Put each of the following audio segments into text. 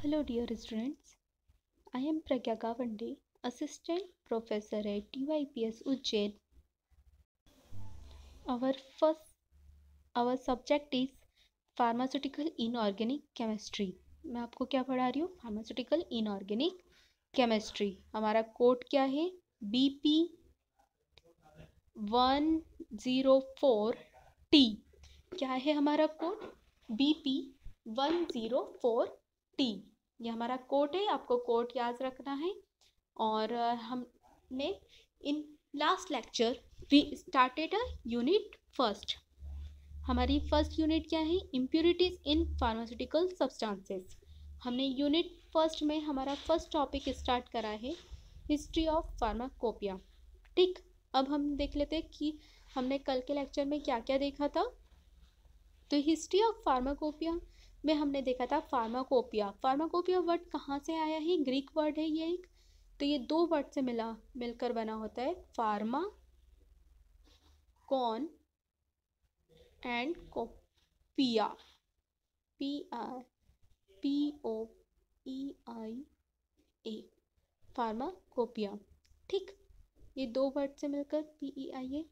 Hello, dear students. I am Pragya Gavande, Assistant Professor at TYPS Ujjain. Our first, our subject is Pharmaceutical Inorganic Chemistry. मैं आपको क्या पढ़ा रही हूँ? Pharmaceutical Inorganic Chemistry. हमारा code क्या है? BP 104T. क्या है हमारा कोड? BP 104T. ये हमारा कोड है, आपको कोड याद रखना है। और हमने in last lecture we started a unit first. हमारी फर्स्ट यूनिट क्या है? Impurities in pharmaceutical substances. हमने यूनिट फर्स्ट में हमारा फर्स्ट टॉपिक स्टार्ट करा है हिस्ट्री ऑफ फार्माकोपिया। ठीक, अब हम देख लेते हैं कि हमने कल के लेक्चर में क्या क्या देखा था। तो हिस्ट्री ऑफ फार्माकोपिया में हमने देखा था फार्माकोपिया। फार्माकोपिया वर्ड कहाँ से आया है? ग्रीक वर्ड है ये एक। तो ये दो वर्ड से मिलकर बना होता है, pharma con and copoeia, PRPOEIA, pharmacopoeia. ठीक, ये दो वर्ड से मिलकर PEIA,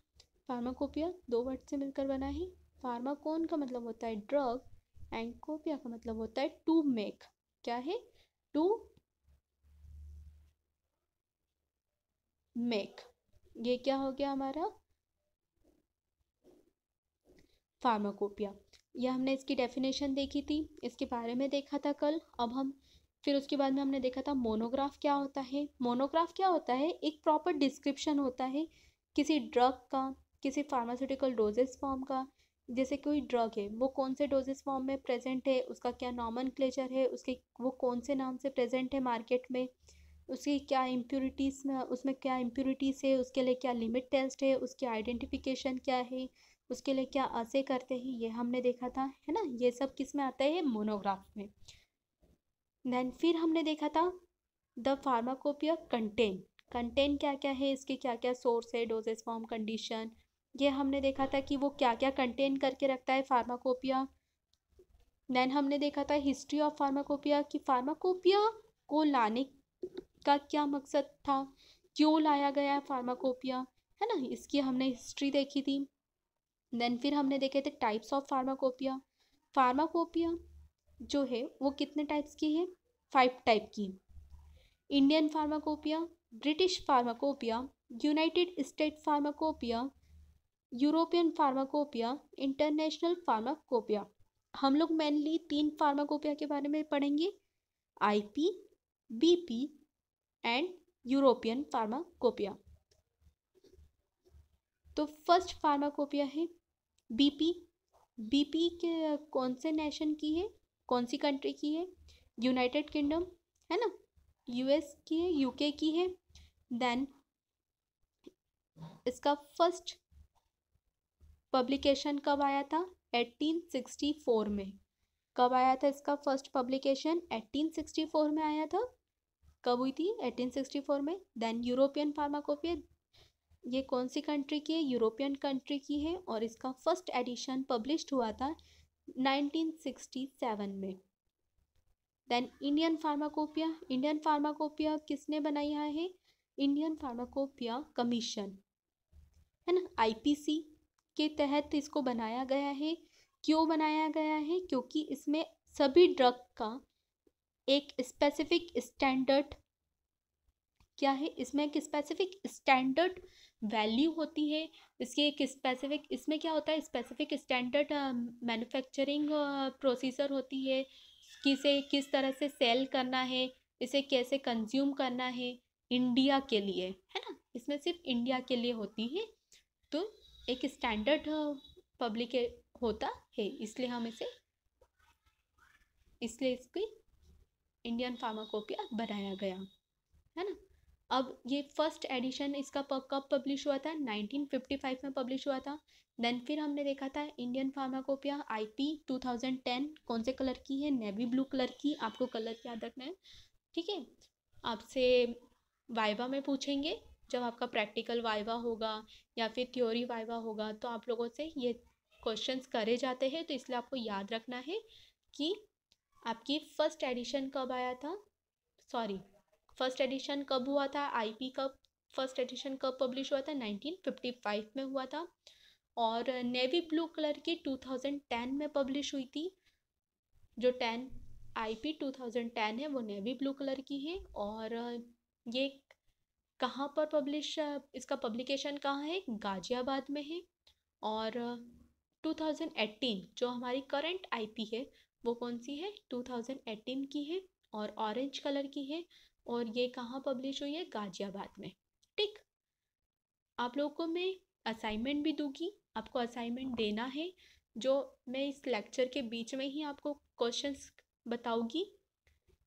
फार्माकोपिया दो वर्ड से मिलकर बना है। फार्माकोन का मतलब होता है ड्रग एंड कोपिया का मतलब होता है टू मेक। क्या है? To make. ये क्या हो गया हमारा? फार्माकोपिया। यह हमने इसकी डेफिनेशन देखी थी, इसके बारे में देखा था कल। अब हम फिर उसके बाद में हमने देखा था मोनोग्राफ क्या होता है। मोनोग्राफ क्या होता है? एक प्रॉपर डिस्क्रिप्शन होता है किसी ड्रग का, किसी फार्मास्यूटिकल डोजेस फॉर्म का। जैसे कोई ड्रग है, वो कौन से डोजेस फॉर्म में प्रेजेंट है, उसका क्या नॉमेनक्लेचर है, उसके वो कौन से नाम से प्रेजेंट है मार्केट में, उसकी क्या इम्प्योरिटीज़ में, उसमें क्या इम्प्योरिटीज़ है, उसके लिए क्या लिमिट टेस्ट है, उसकी आइडेंटिफिकेशन क्या है, उसके लिए क्या असे करते हैं, ये हमने देखा था, है ना। ये सब किस में आता है? मोनोग्राफ में। देन फिर हमने देखा था द फार्माकोपिया कंटेन। कंटेन क्या क्या है, इसके क्या क्या सोर्स है, डोजेस फॉर्म, कंडीशन, ये हमने देखा था कि वो क्या क्या कंटेन करके रखता है फार्माकोपिया। देन हमने देखा था हिस्ट्री ऑफ फार्माकोपिया कि फार्माकोपिया को लाने का क्या मकसद था, क्यों लाया गया फार्माकोपिया, है ना। इसकी हमने हिस्ट्री देखी थी। देन फिर हमने देखे थे टाइप्स ऑफ फार्माकोपिया। फार्माकोपिया जो है वो कितने टाइप्स की है? 5 टाइप की। Indian pharmacopoeia, British pharmacopoeia, United state pharmacopoeia, European pharmacopoeia, international pharmacopoeia. हम लोग मेनली 3 फार्माकोपिया के बारे में पढ़ेंगे, IP, BP and European pharmacopoeia. तो फर्स्ट फार्माकोपिया है BP। BP के कौन से नेशन की है, कौन सी कंट्री की है? यूनाइटेड किंगडम, है ना, US की है, UK की है। देन इसका फर्स्ट पब्लिकेशन कब आया था? 1864 में। कब आया था इसका फर्स्ट पब्लिकेशन? 1864 में आया था। कब हुई थी? 1864 में। देन यूरोपियन फार्माकोपिया, ये कौन सी कंट्री की है? यूरोपियन कंट्री की है, और इसका फर्स्ट एडिशन पब्लिश्ड हुआ था 1967 में। Then Indian pharmacopoeia. Indian pharmacopoeia किसने बनाया है? इंडियन फार्माकोपिया कमीशन, है ना, IPC के तहत इसको बनाया गया है। क्यों बनाया गया है? क्योंकि इसमें सभी ड्रग का एक स्पेसिफिक स्टैंडर्ड क्या है, इसमें एक स्पेसिफिक स्टैंडर्ड वैल्यू होती है। इसकी एक स्पेसिफिक, इसमें क्या होता है, स्पेसिफिक स्टैंडर्ड मैन्युफैक्चरिंग प्रोसीजर होती है, किसे किस तरह से सेल करना है, इसे कैसे कंज्यूम करना है इंडिया के लिए, है ना। इसमें सिर्फ इंडिया के लिए होती है। तो एक स्टैंडर्ड पब्लिक होता है, इसलिए हम इसे, इसलिए इसकी इंडियन फार्माकोपिया बनाया गया, है ना। अब ये फर्स्ट एडिशन इसका कब पब्लिश हुआ था? 1955 में पब्लिश हुआ था। देन फिर हमने देखा था इंडियन फार्माकोपिया IP 2010, कौन से कलर की है? नेवी ब्लू कलर की। आपको कलर याद रखना है, ठीक है। आपसे वाइवा में पूछेंगे, जब आपका प्रैक्टिकल वाइवा होगा या फिर थ्योरी वाइवा होगा, तो आप लोगों से ये क्वेश्चंस करे जाते हैं, तो इसलिए आपको याद रखना है कि आपकी फर्स्ट एडिशन कब आया था, सॉरी फर्स्ट एडिशन कब हुआ था, आईपी कब फर्स्ट एडिशन कब पब्लिश हुआ था, 1955 में हुआ था। और नेवी ब्लू कलर की 2010 में पब्लिश हुई थी। जो 10 आईपी 2010 है वो नेवी ब्लू कलर की है। और ये कहाँ पर पब्लिश, इसका पब्लिकेशन कहाँ है, गाजियाबाद में है। और 2018 जो हमारी करंट आईपी है वो कौन सी है, 2018 की है और ऑरेंज कलर की है। और ये कहाँ पब्लिश हुई है, गाजियाबाद में। ठीक, आप लोगों को मैं असाइनमेंट भी दूंगी, आपको असाइनमेंट देना है, जो मैं इस लेक्चर के बीच में ही आपको क्वेश्चंस बताऊंगी।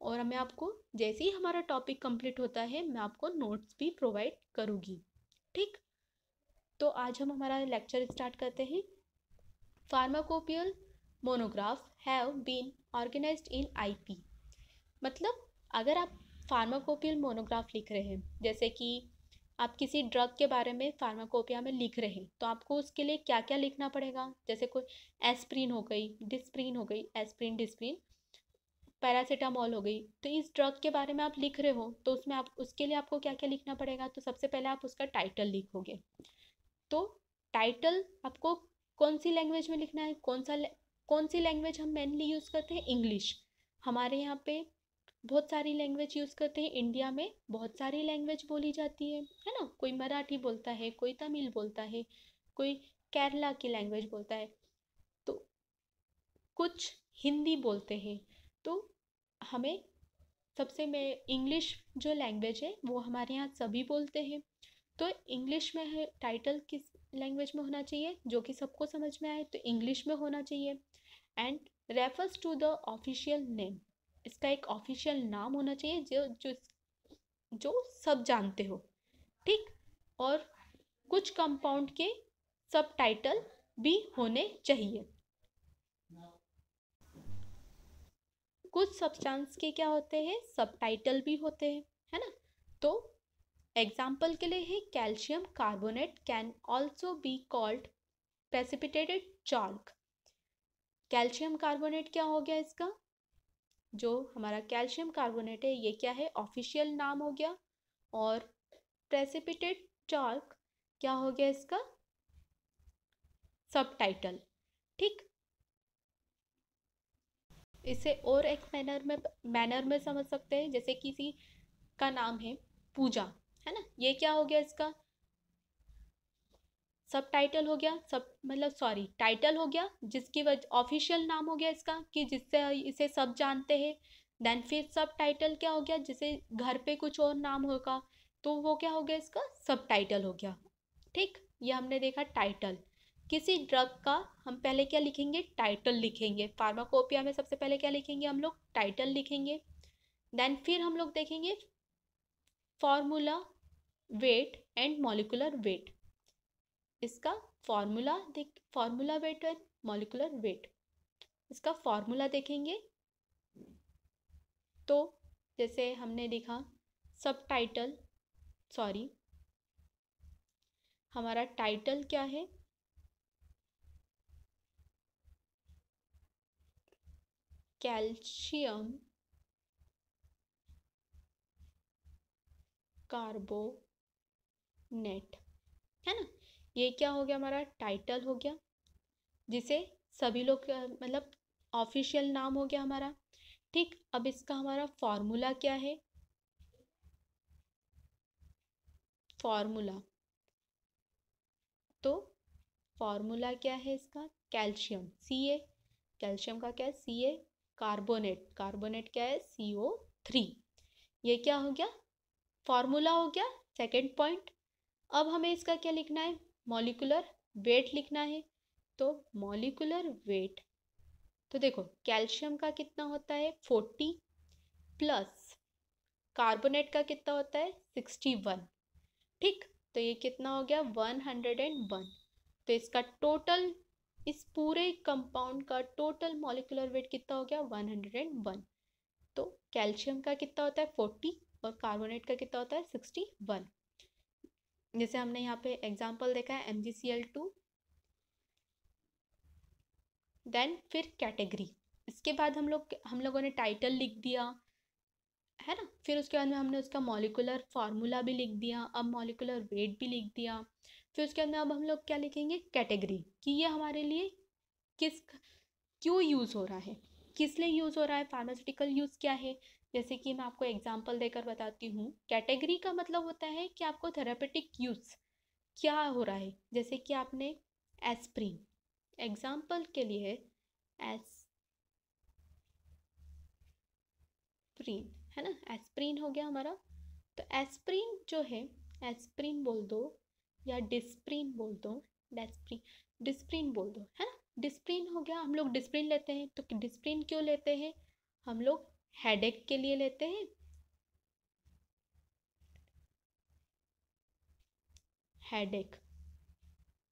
और मैं आपको जैसे ही हमारा टॉपिक कंप्लीट होता है मैं आपको नोट्स भी प्रोवाइड करूँगी। ठीक, तो आज हम हमारा लेक्चर स्टार्ट करते हैं। Pharmacopoeial monograph have been organized in IP. मतलब अगर आप फार्माकोपियल मोनोग्राफ लिख रहे हैं, जैसे कि आप किसी ड्रग के बारे में फार्माकोपिया में लिख रहे हैं, तो आपको उसके लिए क्या क्या लिखना पड़ेगा। जैसे कोई एस्प्रिन हो गई, डिस्प्रिन हो गई, एस्प्रिन डिस्प्रिन, पैरासीटामॉल हो गई। तो इस ड्रग के बारे में आप लिख रहे हो तो उसमें आप उसके लिए आपको क्या क्या लिखना पड़ेगा। तो सबसे पहले आप उसका टाइटल लिखोगे। तो टाइटल आपको कौन सी लैंग्वेज में लिखना है, कौन सी लैंग्वेज हम मेनली यूज़ करते हैं, इंग्लिश। हमारे यहाँ पे बहुत सारी लैंग्वेज यूज़ करते हैं, इंडिया में बहुत सारी लैंग्वेज बोली जाती है ना। कोई मराठी बोलता है, कोई तमिल बोलता है, कोई केरला की लैंग्वेज बोलता है, तो कुछ हिंदी बोलते हैं। तो हमें सबसे में इंग्लिश जो लैंग्वेज है वो हमारे यहाँ सभी बोलते हैं। तो इंग्लिश में है, टाइटल किस लैंग्वेज में होना चाहिए जो कि सबको समझ में आए, तो इंग्लिश में होना चाहिए। And refers to the official name, इसका एक ऑफिशियल नाम होना चाहिए जो जो जो सब जानते हो। ठीक, और कुछ कंपाउंड के सब टाइटल भी होने चाहिए। कुछ सब्सटेंस के क्या होते हैं, सब टाइटल भी होते हैं, है ना। तो एग्जाम्पल के लिए है calcium carbonate can also be called precipitated chalk. Calcium carbonate क्या हो गया इसका, जो हमारा कैल्शियम कार्बोनेट है ये क्या है, ऑफिशियल नाम हो गया। और प्रेसिपिटेट चॉल्क क्या हो गया इसका, सब टाइटल। ठीक, इसे और एक मैनर में समझ सकते हैं। जैसे किसी का नाम है पूजा, है ना, ये क्या हो गया इसका, सब टाइटल हो गया, सब मतलब सॉरी टाइटल हो गया, जिसकी वजह ऑफिशियल नाम हो गया इसका कि जिससे इसे सब जानते हैं। देन फिर सब टाइटल क्या हो गया, जिसे घर पे कुछ और नाम होगा तो वो क्या हो गया इसका, सब टाइटल हो गया। ठीक, ये हमने देखा टाइटल। किसी ड्रग का हम पहले क्या लिखेंगे, टाइटल लिखेंगे। फार्माकोपिया में सबसे पहले क्या लिखेंगे हम लोग, टाइटल लिखेंगे। देन फिर हम लोग देखेंगे formula, weight and molecular weight. इसका formula weight and molecular weight, इसका फॉर्मूला देखेंगे। तो जैसे हमने देखा सब टाइटल, सॉरी हमारा टाइटल क्या है, कैल्शियम कार्बोनेट, है ना। ये क्या हो गया, हमारा टाइटल हो गया, जिसे सभी लोग मतलब ऑफिशियल नाम हो गया हमारा। ठीक, अब इसका हमारा फॉर्मूला क्या है, फॉर्मूला, तो फॉर्मूला क्या है इसका, कैल्शियम Ca, कैल्शियम का क्या है Ca, कार्बोनेट, कार्बोनेट क्या है CO3। ये क्या हो गया, फॉर्मूला हो गया, सेकेंड पॉइंट। अब हमें इसका क्या लिखना है, मॉलिकुलर वेट लिखना है। तो मॉलिकुलर वेट, तो देखो कैल्शियम का कितना होता है 40 प्लस कार्बोनेट का कितना होता है 61। ठीक, तो ये कितना हो गया 101। तो इसका टोटल, इस पूरे कंपाउंड का टोटल मॉलिकुलर वेट कितना हो गया 101। तो कैल्शियम का कितना होता है 40 और कार्बोनेट का कितना होता है 61। जैसे हमने यहाँ पे एग्जांपल देखा है MgCl2। देन फिर कैटेगरी, इसके बाद हम लोगों ने टाइटल लिख दिया है ना, फिर उसके बाद में हमने उसका मॉलिक्यूलर फार्मूला भी लिख दिया, अब मॉलिक्यूलर वेट भी लिख दिया। फिर उसके बाद में अब हम लोग क्या लिखेंगे, कैटेगरी, कि ये हमारे लिए किस क्यों यूज़ हो रहा है, किस लिए यूज़ हो रहा है, फार्मास्यूटिकल यूज़ क्या है। जैसे कि मैं आपको एग्जांपल देकर बताती हूँ। कैटेगरी का मतलब होता है कि आपको थेरेपेटिक यूज़ क्या हो रहा है। जैसे कि आपने एस्प्रिन, एग्जाम्पल के लिए एस्प्रिन है ना, एस्प्रिन हो गया हमारा। तो एस्प्रिन जो है, एस्प्रिन बोल दो या डिस्प्रिन बोल दो, डेस्प्रिन डिस्प्रिन बोल दो है ना, डिस्प्रिन हो गया। हम लोग डिस्प्रिन लेते हैं, तो डिस्प्रिन क्यों लेते हैं, हम लोग हेडेक के लिए लेते हैं, हेडेक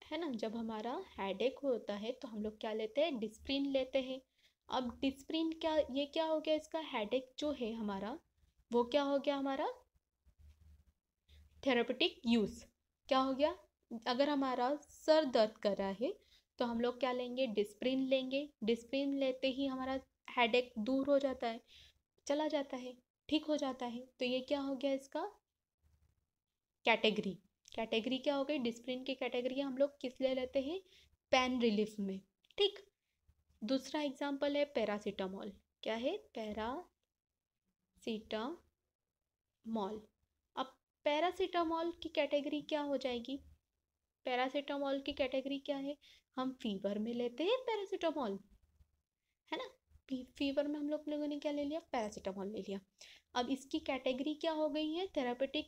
है ना, जब हमारा हेडेक होता है तो हम लोग क्या लेते हैं, डिस्प्रिन लेते हैं। अब डिस्प्रिन क्या, ये क्या हो गया, इसका हेडेक जो है हमारा वो क्या हो गया, हमारा थेरेपेटिक यूज़ क्या हो गया। अगर हमारा सर दर्द कर रहा है तो हम लोग क्या लेंगे, डिस्प्रिन लेंगे। डिस्प्रिन लेते ही हमारा हेडेक दूर हो जाता है, चला जाता है, ठीक हो जाता है। तो ये क्या हो गया, इसका कैटेगरी। कैटेगरी क्या हो गई, डिस्प्रिन की कैटेगरी हम लोग किस ले लेते हैं, पेन रिलीफ में। ठीक। दूसरा एग्जाम्पल है पैरासीटामोल। क्या है, पैरासीटामोल। अब पैरासीटामोल की कैटेगरी क्या हो जाएगी, पैरासीटामोल की कैटेगरी क्या है, हम फीवर में लेते हैं पैरासीटामोल है ना, फीवर में हम लोगों ने क्या ले लिया, पैरासीटामोल ले लिया। अब इसकी कैटेगरी क्या हो गई है, थेरापेटिक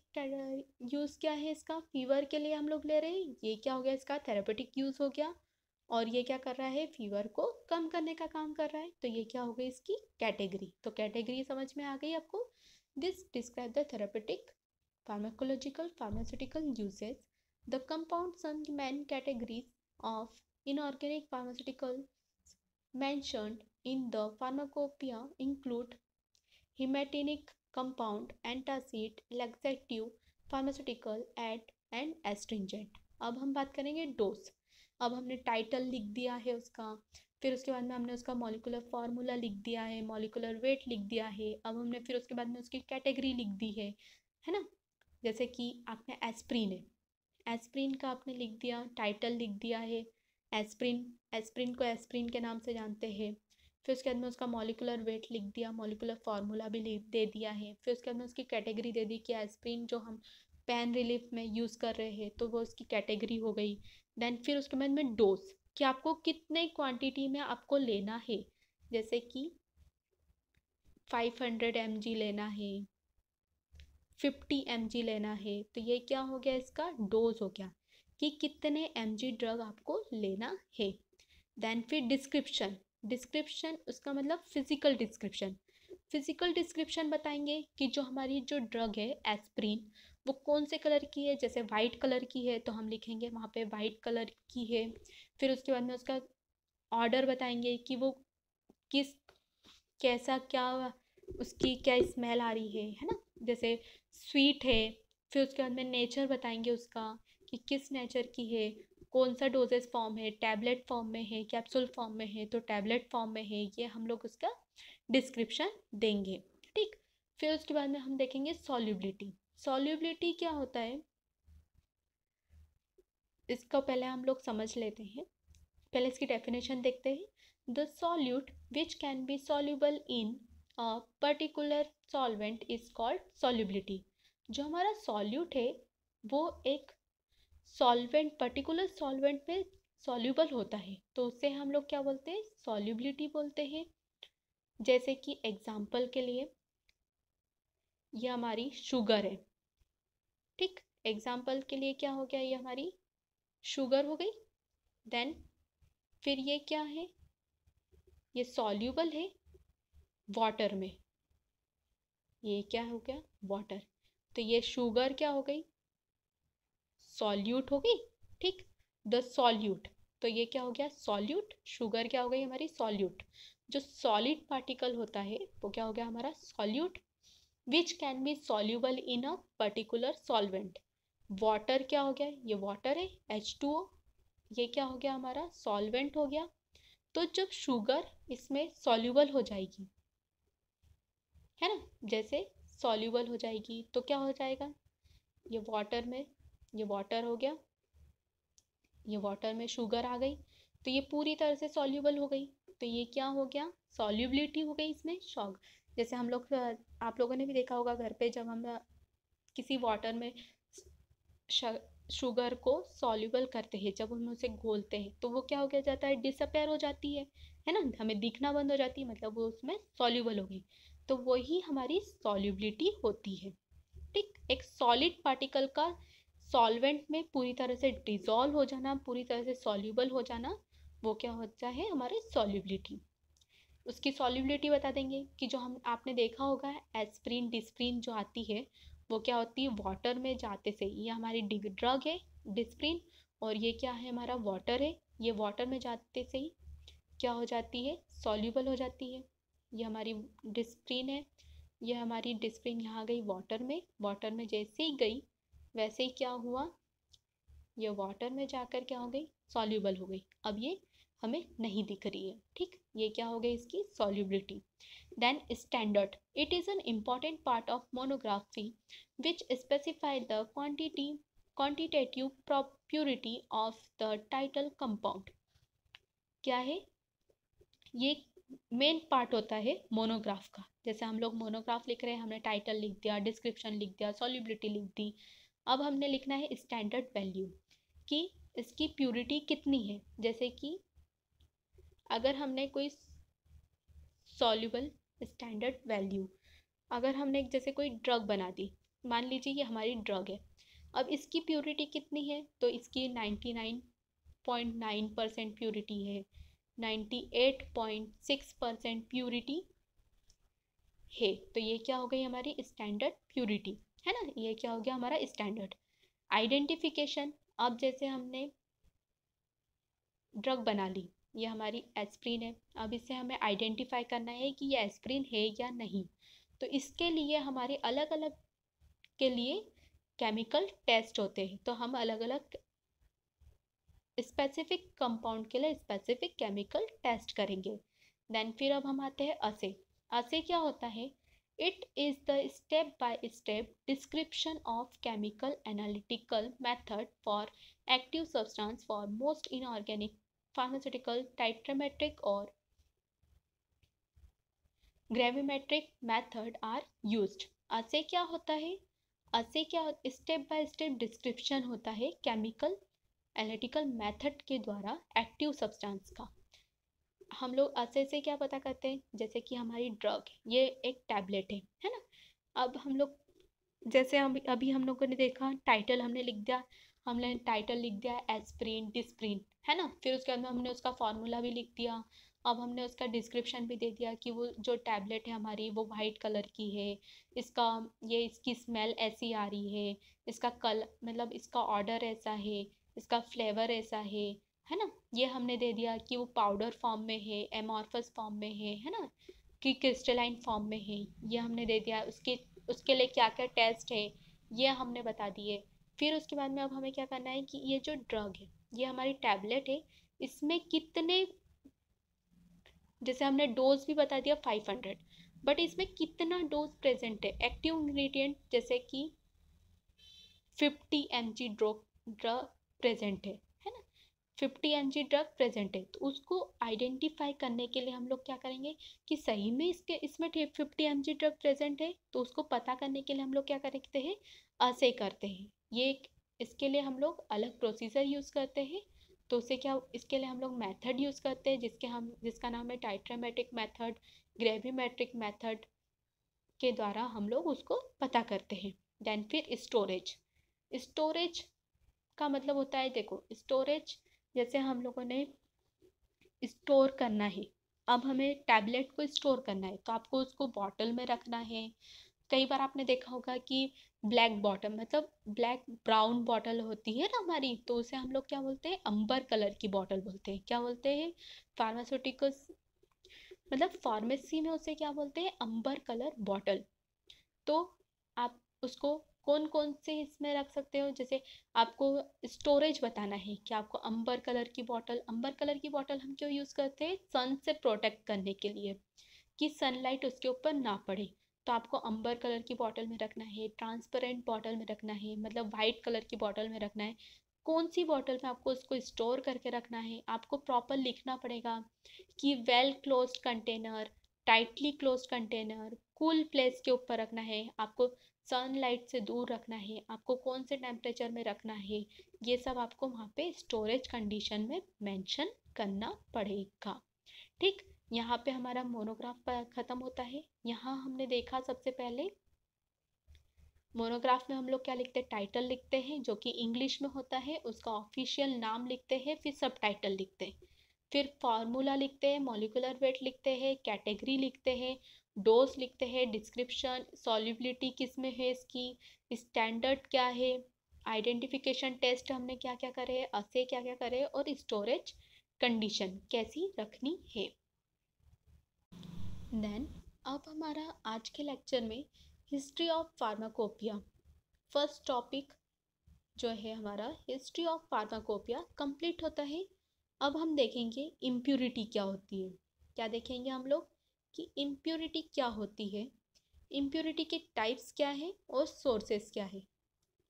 यूज़ क्या है इसका, फीवर के लिए हम लोग ले रहे हैं, ये क्या हो गया, इसका थेरापेटिक यूज़ हो गया। और ये क्या कर रहा है, फीवर को कम करने का काम कर रहा है, तो ये क्या हो गई, इसकी कैटेगरी। तो कैटेगरी समझ में आ गई आपको। This describe the therapeutic pharmacological pharmaceutical uses. The compounds and main categories of inorganic pharmaceuticals mentioned in the pharmacopoeia include hematinic compound, antacid, laxative, pharmaceutical, and astringent. अब हम बात करेंगे डोज। अब हमने टाइटल लिख दिया है उसका, फिर उसके बाद में हमने उसका मॉलिक्यूलर फार्मूला लिख दिया है, मॉलिक्यूलर वेट लिख दिया है। अब हमने फिर उसके बाद में उसकी कैटेगरी लिख दी है ना। जैसे कि आपने एस्प्रिन है, एस्प्रिन का आपने लिख दिया, टाइटल लिख दिया है, एस्प्रिन, एस्प्रिन को एस्प्रिन के नाम से जानते हैं। फिर उसके बाद में उसका मॉलिक्यूलर वेट लिख दिया, मॉलिक्यूलर फार्मूला भी लिख दे दिया है। फिर उसके बाद में उसकी कैटेगरी दे दी कि एस्प्रिन जो हम पेन रिलीफ में यूज़ कर रहे हैं तो वो उसकी कैटेगरी हो गई। देन फिर उसके बाद में डोज, कि आपको कितने क्वांटिटी में आपको लेना है। जैसे कि 500 mg लेना है, 50 mg लेना है, तो ये क्या हो गया, इसका डोज हो गया कि कितने mg ड्रग आपको लेना है। देन फिर डिस्क्रिप्शन, डिस्क्रिप्शन उसका मतलब फिजिकल डिस्क्रिप्शन, फिजिकल डिस्क्रिप्शन बताएंगे कि जो हमारी जो ड्रग है एस्प्रिन वो कौन से कलर की है। जैसे वाइट कलर की है तो हम लिखेंगे वहाँ पे वाइट कलर की है। फिर उसके बाद में उसका ऑर्डर बताएंगे कि वो किस, कैसा, क्या उसकी क्या स्मेल आ रही है ना। जैसे स्वीट है, फिर उसके बाद में नेचर बताएंगे उसका कि किस नेचर की है, कौन सा डोजेस फॉर्म है, टैबलेट फॉर्म में है, कैप्सूल फॉर्म में है, तो टैबलेट फॉर्म में है, ये हम लोग उसका डिस्क्रिप्शन देंगे। ठीक। फिर उसके बाद में हम देखेंगे सॉल्युबिलिटी। सॉल्युबिलिटी क्या होता है, इसको पहले हम लोग समझ लेते हैं, पहले इसकी डेफिनेशन देखते हैं। The solute which can be soluble in a particular solvent is called solubility. जो हमारा सॉल्यूट है वो एक सॉल्वेंट, पर्टिकुलर सॉल्वेंट में सॉल्यूबल होता है तो उसे हम लोग क्या बोलते हैं, सॉल्युबिलिटी बोलते हैं। जैसे कि एग्जाम्पल के लिए ये हमारी शुगर है, ठीक, एग्जाम्पल के लिए क्या हो गया, ये हमारी शुगर हो गई। देन फिर ये क्या है, ये सॉल्यूबल है वाटर में, ये क्या हो गया, वाटर। तो ये शुगर क्या हो गई, सॉल्यूट हो गई। ठीक। द सॉल्यूट, तो ये क्या हो गया, सॉल्यूट, शुगर क्या हो गई हमारी सॉल्यूट। जो सॉलिड पार्टिकल होता है वो क्या हो गया हमारा solute. Which can be soluble in a particular solvent. Water क्या हो गया, ये वाटर है H2O, ये क्या हो गया हमारा सॉल्वेंट हो गया। तो जब शुगर इसमें सॉल्यूबल हो जाएगी, है ना, जैसे सॉल्यूबल हो जाएगी तो क्या हो जाएगा, ये वाटर में, ये वाटर हो गया, ये वाटर में शुगर आ गई, तो ये पूरी तरह से सॉल्यूबल हो गई, तो ये क्या हो गया, सॉल्युबिलिटी हो गई इसमें शॉक। जैसे हम लोग, आप लोगों ने भी देखा होगा घर पे, जब हम किसी वाटर में शुगर को सॉल्युबल करते हैं, जब हम उसे घोलते हैं तो वो क्या हो गया जाता है, डिसअपेयर हो जाती है ना, हमें दिखना बंद हो जाती है, मतलब वो उसमें सॉल्युबल हो गई। तो वही हमारी सॉल्युबिलिटी होती है। ठीक, एक सॉलिड पार्टिकल का सॉल्वेंट में पूरी तरह से डिसॉल्व हो जाना, पूरी तरह से सॉल्युबल हो जाना, वो क्या होता है, हमारे सॉल्युबिलिटी। उसकी सॉल्युबिलिटी बता देंगे कि जो हम आपने देखा होगा एस्प्रिन डिस्प्रिन जो आती है, वो क्या होती है, वाटर में जाते से, ये हमारी ड्रग है डिस्प्रिन, और ये क्या है, हमारा वाटर है, ये वाटर में जाते से ही क्या हो जाती है, सॉल्युबल हो जाती है। ये हमारी डिस्प्रिन है, ये हमारी डिस्प्रिन यहाँ गई वाटर में, वाटर में जैसे ही गई वैसे ही क्या हुआ, ये वाटर में जाकर क्या हो गई, सॉल्युबल हो गई। अब ये हमें नहीं दिख रही है। ठीक, ये क्या हो गई इसकी solubility. Then standard, it is an important part of monography which specify the quantitative purity of the title compound. क्या है ये, मेन पार्ट होता है मोनोग्राफ का। जैसे हम लोग मोनोग्राफ लिख रहे हैं, हमने टाइटल लिख दिया, डिस्क्रिप्शन लिख दिया, सॉल्युबिलिटी लिख दी। अब हमने लिखना है स्टैंडर्ड वैल्यू कि इसकी प्यूरिटी कितनी है। जैसे कि अगर हमने कोई सॉल्युबल स्टैंडर्ड वैल्यू, अगर हमने जैसे कोई ड्रग बना दी, मान लीजिए ये हमारी ड्रग है, अब इसकी प्यूरिटी कितनी है, तो इसकी 99.9% प्यूरिटी है, 98.6% प्यूरिटी है, तो ये क्या हो गई हमारी स्टैंडर्ड प्यूरिटी, है ना, ये क्या हो गया हमारा स्टैंडर्ड। आइडेंटिफिकेशन, अब जैसे हमने ड्रग बना ली, ये हमारी एस्प्रिन है, अब इसे हमें आइडेंटिफाई करना है कि ये एस्प्रिन है या नहीं, तो इसके लिए हमारे अलग अलग के लिए केमिकल टेस्ट होते हैं, तो हम अलग अलग स्पेसिफिक कंपाउंड के लिए स्पेसिफिक केमिकल टेस्ट करेंगे। देन फिर अब हम आते हैं असे। असे क्या होता है, it is the step by step description of chemical analytical method for active substance for most inorganic pharmaceutical titrimetric और ग्रेविमेट्रिक मेथड आर यूज्ड। असे क्या होता है, असे क्या, स्टेप बाय स्टेप डिस्क्रिप्शन होता है केमिकल एनालिटिकल मेथड के द्वारा एक्टिव सब्सटेंस का। हम लोग असे से क्या पता करते हैं, जैसे कि हमारी ड्रग ये एक टैबलेट है ना, अब हम लोग जैसे हम अभी हम लोगों ने देखा टाइटल हमने लिख दिया, हमने टाइटल लिख दिया एस्प्रिन डिस्प्रिन, है ना, फिर उसके अंदर हमने उसका फॉर्मूला भी लिख दिया। अब हमने उसका डिस्क्रिप्शन भी दे दिया कि वो जो टैबलेट है हमारी वो वाइट कलर की है, इसका ये इसकी स्मेल ऐसी आ रही है, इसका कलर मतलब इसका ऑर्डर ऐसा है, इसका फ्लेवर ऐसा है ना, ये हमने दे दिया कि वो पाउडर फॉर्म में है, एमॉर्फस फॉर्म में है ना, कि क्रिस्टलाइन फॉर्म में है, ये हमने दे दिया। उसके लिए क्या क्या टेस्ट है ये हमने बता दिए। फिर उसके बाद में अब हमें क्या करना है कि ये जो ड्रग है, ये हमारी टैबलेट है, इसमें कितने, जैसे हमने डोज भी बता दिया 500, बट इसमें कितना डोज प्रेजेंट है, एक्टिव इंग्रेडिएंट जैसे कि 50 mg ड्रग प्रेजेंट है ना, 50 mg ड्रग प्रेजेंट है, तो उसको आइडेंटिफाई करने के लिए हम लोग क्या करेंगे कि सही में इसमें 50 mg ड्रग प्रेजेंट है, तो उसको पता करने के लिए हम लोग क्या करते हैं, असे करते हैं। ये इसके लिए हम लोग अलग प्रोसीजर यूज़ करते हैं, तो उसे क्या, इसके लिए हम लोग मेथड यूज़ करते हैं जिसका नाम है टाइट्रोमेट्रिक मेथड, ग्रेविमेट्रिक मेथड के द्वारा हम लोग उसको पता करते हैं। देन फिर स्टोरेज, स्टोरेज का मतलब होता है, देखो स्टोरेज जैसे हम लोगों ने स्टोर करना है, अब हमें टैबलेट को स्टोर करना है तो आपको उसको बॉटल में रखना है। कई बार आपने देखा होगा कि ब्लैक बॉटल मतलब ब्लैक ब्राउन बॉटल होती है ना हमारी, तो उसे हम लोग क्या बोलते हैं, अंबर कलर की बॉटल बोलते हैं, क्या बोलते हैं, फार्मास्यूटिकल्स मतलब फार्मेसी में उसे क्या बोलते हैं, अंबर कलर बॉटल। तो आप उसको कौन कौन से इसमें रख सकते हो, जैसे आपको स्टोरेज बताना है कि आपको अंबर कलर की बॉटल, अंबर कलर की बॉटल हम क्यों यूज़ करते हैं, सन से प्रोटेक्ट करने के लिए कि सनलाइट उसके ऊपर ना पड़े। तो आपको अंबर कलर की बॉटल में रखना है, ट्रांसपेरेंट बॉटल में रखना है, मतलब वाइट कलर की बॉटल में रखना है। कौन सी बॉटल में आपको उसको स्टोर करके रखना है, आपको प्रॉपर लिखना पड़ेगा कि well closed container, tightly closed container, cool place के ऊपर रखना है, आपको सनलाइट से दूर रखना है, आपको कौन से टेम्परेचर में रखना है, ये सब आपको वहाँ पे स्टोरेज कंडीशन में मेंशन करना पड़ेगा। ठीक, यहाँ पे हमारा मोनोग्राफ खत्म होता है। यहाँ हमने देखा सबसे पहले मोनोग्राफ में हम लोग क्या लिखते हैं, टाइटल लिखते हैं जो कि इंग्लिश में होता है, उसका ऑफिशियल नाम लिखते हैं, फिर सब टाइटल लिखते हैं, फिर फार्मूला लिखते हैं, मॉलिक्यूलर वेट लिखते हैं, कैटेगरी लिखते हैं, डोज लिखते हैं, डिस्क्रिप्शन, सॉल्युबिलिटी किस में है इसकी, स्टैंडर्ड क्या है, आइडेंटिफिकेशन टेस्ट हमने क्या क्या करे, असे क्या क्या करे, और स्टोरेज कंडीशन कैसी रखनी है। देन अब हमारा आज के लेक्चर में history of pharmacopoeia, first topic जो है हमारा हिस्ट्री ऑफ फार्माकोपिया कंप्लीट होता है। अब हम देखेंगे इम्प्यूरिटी क्या होती है। क्या देखेंगे हम लोग कि इम्प्यूरिटी क्या होती है, इम्प्यूरिटी के टाइप्स क्या है और सोर्सेस क्या है।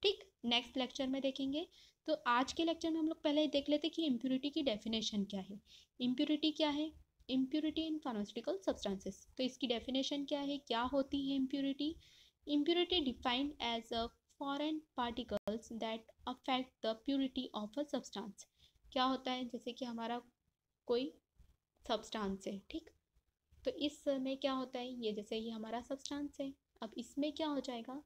ठीक, नेक्स्ट लेक्चर में देखेंगे। तो आज के लेक्चर में हम लोग पहले ही देख लेते कि इम्प्यूरिटी की डेफिनेशन क्या है। इम्प्यूरिटी क्या है, इम्प्यूरिटी इन फार्मास्यूटिकल सब्सटेंसेस, तो इसकी डेफिनेशन क्या है, क्या होती है impurity. Impurity defined as a foreign particles that affect the purity of a substance. क्या होता है, जैसे कि हमारा कोई सब्सटेंस है, ठीक, तो इस में क्या होता है, ये जैसे ये हमारा सब्सटेंस है, अब इसमें क्या हो जाएगा,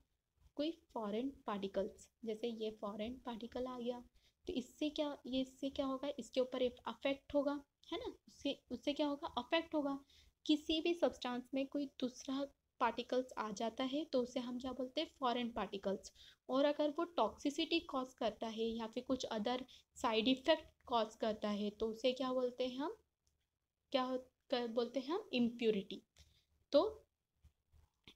कोई फॉरेन पार्टिकल्स, जैसे ये फॉरेन पार्टिकल आ गया, तो इससे क्या, ये इससे क्या होगा, इसके ऊपर एक अफेक्ट होगा, है ना, उससे उससे क्या होगा, अफेक्ट होगा। किसी भी सब्सटेंस में कोई दूसरा पार्टिकल्स आ जाता है तो उसे हम क्या बोलते हैं, फॉरेन पार्टिकल्स। और अगर वो टॉक्सिसिटी कॉज करता है या फिर कुछ अदर साइड इफेक्ट कॉज करता है तो उसे क्या बोलते हैं हम, बोलते हैं हम इम्प्यूरिटी। तो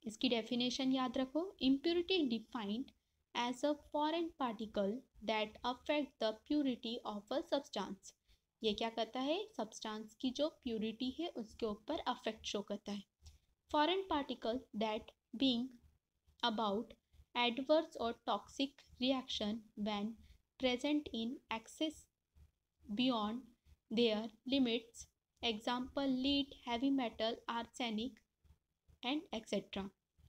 इसकी डेफिनेशन याद रखो, impurity defined as a foreign particle that affect the purity of a substance. ये क्या करता है, सब्सटेंस की जो प्यूरिटी है उसके ऊपर अफेक्ट शो करता है। Foreign particle that being about adverse और toxic reaction when present in excess beyond their limits, example lead, heavy metal, arsenic and etcetera.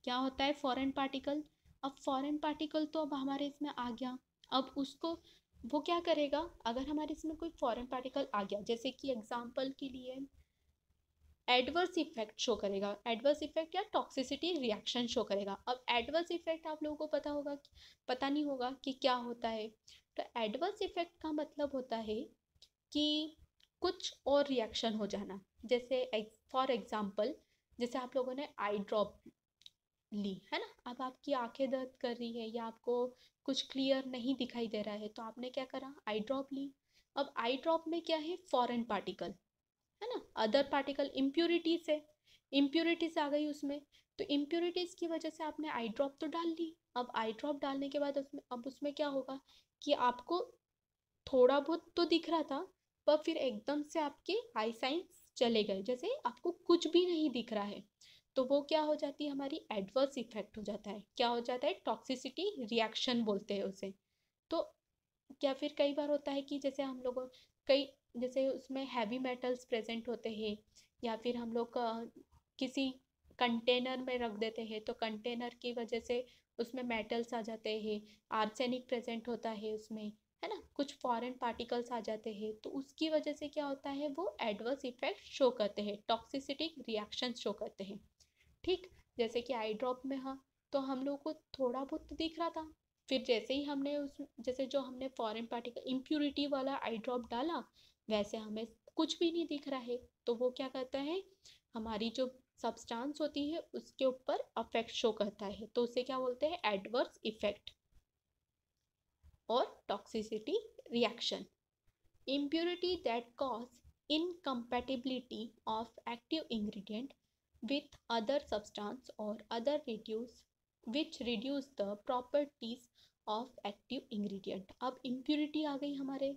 क्या होता है फॉरेन पार्टिकल, अब फॉरेन पार्टिकल तो अब हमारे इसमें आ गया, अब उसको वो क्या करेगा, अगर हमारे इसमें कोई फॉरेन पार्टिकल आ गया, जैसे कि एग्जांपल के लिए एडवर्स इफेक्ट शो करेगा, एडवर्स इफेक्ट या टॉक्सिसिटी रिएक्शन शो करेगा। अब एडवर्स इफेक्ट आप लोगों को पता होगा, पता नहीं होगा कि क्या होता है। तो एडवर्स इफेक्ट का मतलब होता है कि कुछ और रिएक्शन हो जाना, जैसे फॉर एग्जांपल जैसे आप लोगों ने आई ड्रॉप ली है ना, अब आपकी आंखें दर्द कर रही है या आपको कुछ क्लियर नहीं दिखाई दे रहा है तो आपने क्या करा, आई ड्रॉप ली। अब आई ड्रॉप में क्या है, फॉरेन पार्टिकल है ना, अदर पार्टिकल, इम्प्यूरिटीज है, इम्प्यूरिटीज आ गई उसमें। तो इम्प्यूरिटीज की वजह से आपने आई ड्रॉप तो डाल ली। अब आई ड्रॉप डालने के बाद उसमें, अब उसमें क्या होगा कि आपको थोड़ा बहुत तो दिख रहा था, पर फिर एकदम से आपके आई साइंस चले गए, जैसे आपको कुछ भी नहीं दिख रहा है। तो वो क्या हो जाती है, हमारी एडवर्स इफेक्ट हो जाता है, क्या हो जाता है, टॉक्सिसिटी रिएक्शन बोलते हैं उसे। तो क्या फिर कई बार होता है कि जैसे हम लोगों, कई जैसे उसमें हैवी मेटल्स प्रेजेंट होते हैं, या फिर हम लोग किसी कंटेनर में रख देते हैं तो कंटेनर की वजह से उसमें मेटल्स आ जाते हैं, आर्सेनिक प्रेजेंट होता है उसमें, है ना, कुछ फॉरेन पार्टिकल्स आ जाते हैं, तो उसकी वजह से क्या होता है, वो एडवर्स इफेक्ट शो करते हैं, टॉक्सिसिटी रिएक्शन शो करते हैं। ठीक, जैसे कि आई ड्रॉप में, हाँ, तो हम लोग को थोड़ा बहुत तो दिख रहा था, फिर जैसे ही हमने उस, जैसे जो हमने फॉरेन पार्टिकल इम्प्यूरिटी वाला आई ड्रॉप डाला, वैसे हमें कुछ भी नहीं दिख रहा है। तो वो क्या करता है, हमारी जो सब्सटेंस होती है उसके ऊपर अफेक्ट शो करता है, तो उसे क्या बोलते हैं, एडवर्स इफेक्ट और toxicity reaction. Impurity that cause incompatibility of active ingredient with other substance or other reduce which reduce the properties of active ingredient. अब इम्प्यूरिटी आ गई हमारे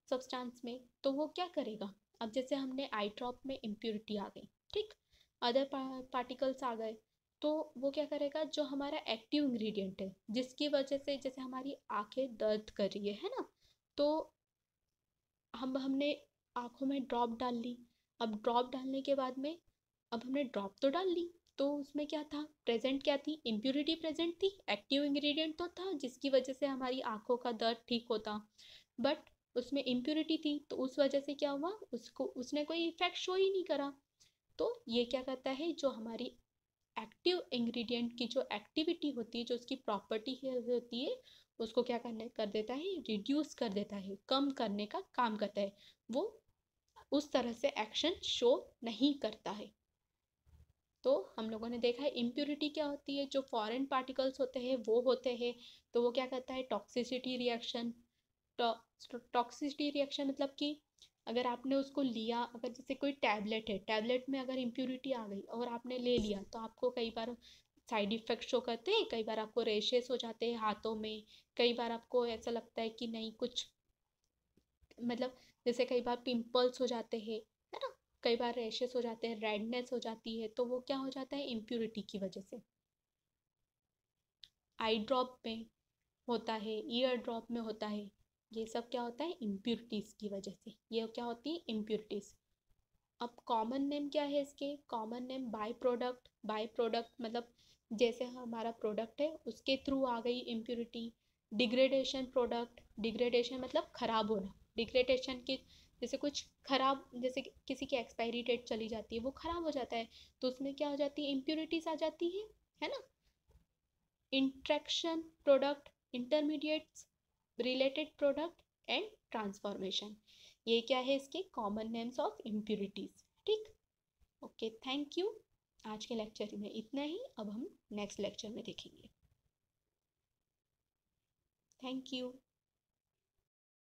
सब्सटेंस में, तो वो क्या करेगा, अब जैसे हमने आई ड्रॉप में इम्प्यूरिटी आ गई, ठीक, अदर पार्टिकल्स आ गए, तो वो क्या करेगा, जो हमारा एक्टिव इंग्रेडिएंट है जिसकी वजह से जैसे हमारी आंखें दर्द कर रही है ना, तो हमने आंखों में ड्रॉप डाल ली। अब ड्रॉप डालने के बाद में, अब हमने ड्रॉप तो डाल ली, तो उसमें क्या था प्रेजेंट, क्या थी इम्प्यूरिटी प्रेजेंट थी, एक्टिव इंग्रेडिएंट तो था जिसकी वजह से हमारी आंखों का दर्द ठीक होता, बट उसमें इम्प्यूरिटी थी, तो उस वजह से क्या हुआ, उसको उसने कोई इफेक्ट शो ही नहीं करा। तो ये क्या करता है, जो हमारी एक्टिव इंग्रेडिएंट की जो एक्टिविटी होती है, जो उसकी प्रॉपर्टी होती है, उसको क्या करने कर देता है, रिड्यूस कर देता है, कम करने का काम करता है, वो उस तरह से एक्शन शो नहीं करता है। तो हम लोगों ने देखा है इम्प्यूरिटी क्या होती है, जो फॉरेन पार्टिकल्स होते हैं वो होते हैं, तो वो क्या करता है, टॉक्सिसिटी रिएक्शन। टॉक्सिसिटी रिएक्शन मतलब कि अगर आपने उसको लिया, अगर जैसे कोई टैबलेट है, टैबलेट में अगर इम्प्यूरिटी आ गई और आपने ले लिया, तो आपको कई बार साइड इफेक्ट शो करते हैं, कई बार आपको रेशेस हो जाते हैं हाथों में, कई बार आपको ऐसा लगता है कि नहीं कुछ, मतलब जैसे कई बार पिंपल्स हो जाते हैं, है ना, कई बार रैशेस हो जाते हैं, रेडनेस हो जाती है, तो वो क्या हो जाता है इम्प्यूरिटी की वजह से। आई ड्रॉप में होता है, ईयर ड्रॉप में होता है, ये सब क्या होता है इम्प्यूरिटीज़ की वजह से, ये क्या होती है इम्प्यूरिटीज़। अब कॉमन नेम क्या है इसके, common name by product. By product मतलब जैसे हमारा प्रोडक्ट है उसके थ्रू आ गई इम्प्यूरिटी। डिग्रेडेशन प्रोडक्ट, डिग्रेडेशन मतलब खराब होना, डिग्रेडेशन की जैसे कुछ खराब, जैसे किसी की एक्सपायरी डेट चली जाती है, वो खराब हो जाता है, तो उसमें क्या हो जाती है इम्प्यूरिटीज आ जाती है ना। Interaction product, intermediates, related product and transformation, ये क्या है इसके कॉमन नेम्स ऑफ इम्प्यूरिटीज, ठीक। Okay, thank you. आज के लेक्चर में इतना ही, अब हम नेक्स्ट लेक्चर में देखेंगे। Thank you.